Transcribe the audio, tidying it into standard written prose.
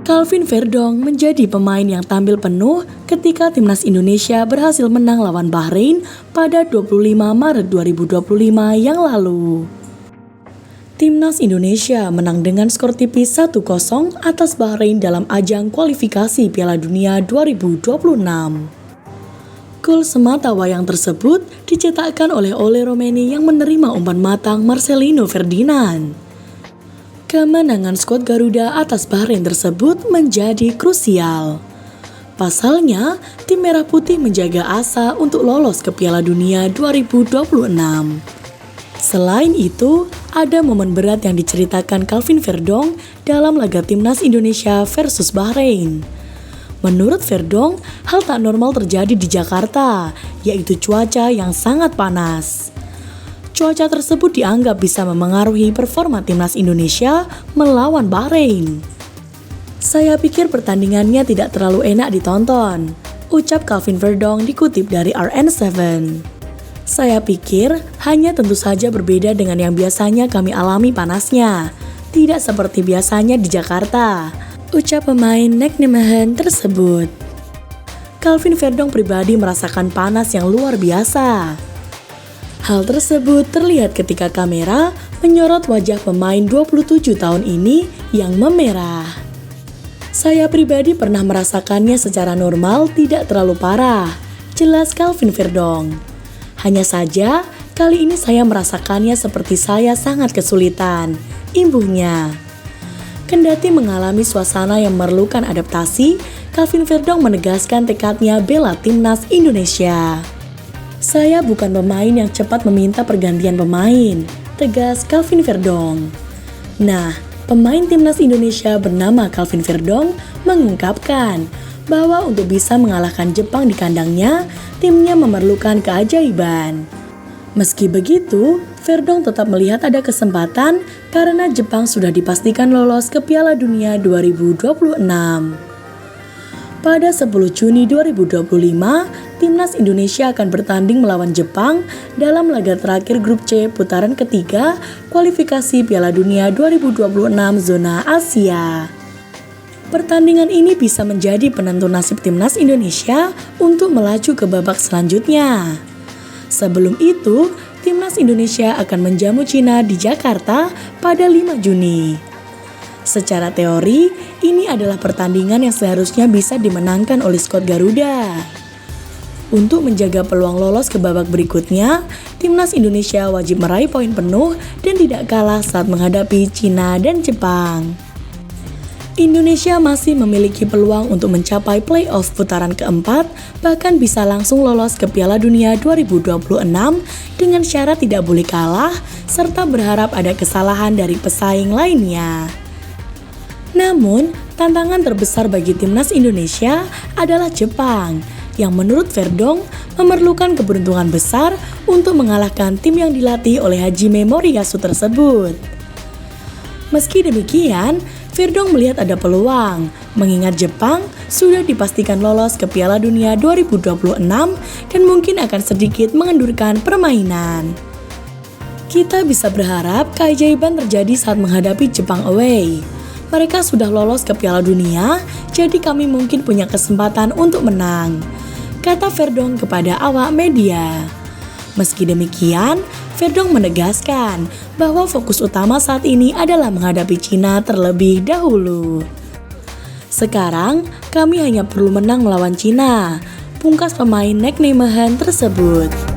Calvin Verdong menjadi pemain yang tampil penuh ketika timnas Indonesia berhasil menang lawan Bahrain pada 25 Maret 2025 yang lalu. Timnas Indonesia menang dengan skor tipis 1-0 atas Bahrain dalam ajang kualifikasi Piala Dunia 2026. Gol semata wayang tersebut dicetakkan oleh Ole Romeni yang menerima umpan matang Marcelino Ferdinand. Kemenangan skuad Garuda atas Bahrain tersebut menjadi krusial. Pasalnya, tim Merah Putih menjaga asa untuk lolos ke Piala Dunia 2026. Selain itu, ada momen berat yang diceritakan Calvin Verdong dalam laga timnas Indonesia versus Bahrain. Menurut Verdong, hal tak normal terjadi di Jakarta, yaitu cuaca yang sangat panas. Cuaca tersebut dianggap bisa memengaruhi performa timnas Indonesia melawan Bahrain. Saya pikir pertandingannya tidak terlalu enak ditonton, ucap Calvin Verdong dikutip dari RN7. Saya pikir hanya tentu saja berbeda dengan yang biasanya kami alami panasnya, tidak seperti biasanya di Jakarta, ucap pemain Nijmegen tersebut. Calvin Verdong pribadi merasakan panas yang luar biasa. Hal tersebut terlihat ketika kamera menyorot wajah pemain 27 tahun ini yang memerah. Saya pribadi pernah merasakannya secara normal tidak terlalu parah, jelas Calvin Verdong. Hanya saja, kali ini saya merasakannya seperti saya sangat kesulitan, imbuhnya. Kendati mengalami suasana yang memerlukan adaptasi, Calvin Verdong menegaskan tekadnya bela timnas Indonesia. Saya bukan pemain yang cepat meminta pergantian pemain, tegas Calvin Verdong. Nah, pemain timnas Indonesia bernama Calvin Verdong mengungkapkan bahwa untuk bisa mengalahkan Jepang di kandangnya, timnya memerlukan keajaiban. Meski begitu, Verdong tetap melihat ada kesempatan karena Jepang sudah dipastikan lolos ke Piala Dunia 2026. Pada 10 Juni 2025, timnas Indonesia akan bertanding melawan Jepang dalam laga terakhir grup C putaran ketiga kualifikasi Piala Dunia 2026 zona Asia. Pertandingan ini bisa menjadi penentu nasib timnas Indonesia untuk melaju ke babak selanjutnya. Sebelum itu, timnas Indonesia akan menjamu Cina di Jakarta pada 5 Juni. Secara teori, ini adalah pertandingan yang seharusnya bisa dimenangkan oleh skuad Garuda. Untuk menjaga peluang lolos ke babak berikutnya, timnas Indonesia wajib meraih poin penuh dan tidak kalah saat menghadapi Cina dan Jepang. Indonesia masih memiliki peluang untuk mencapai playoff putaran keempat, bahkan bisa langsung lolos ke Piala Dunia 2026 dengan syarat tidak boleh kalah, serta berharap ada kesalahan dari pesaing lainnya. Namun, tantangan terbesar bagi timnas Indonesia adalah Jepang, yang menurut Verdong memerlukan keberuntungan besar untuk mengalahkan tim yang dilatih oleh Hajime Moriyasu tersebut. Meski demikian, Verdong melihat ada peluang, mengingat Jepang sudah dipastikan lolos ke Piala Dunia 2026 dan mungkin akan sedikit mengendurkan permainan. Kita bisa berharap keajaiban terjadi saat menghadapi Jepang away. Mereka sudah lolos ke Piala Dunia, jadi kami mungkin punya kesempatan untuk menang, kata Verdong kepada awak media. Meski demikian, Verdong menegaskan bahwa fokus utama saat ini adalah menghadapi Cina terlebih dahulu. Sekarang, kami hanya perlu menang melawan Cina, pungkas pemain Nijmegen tersebut.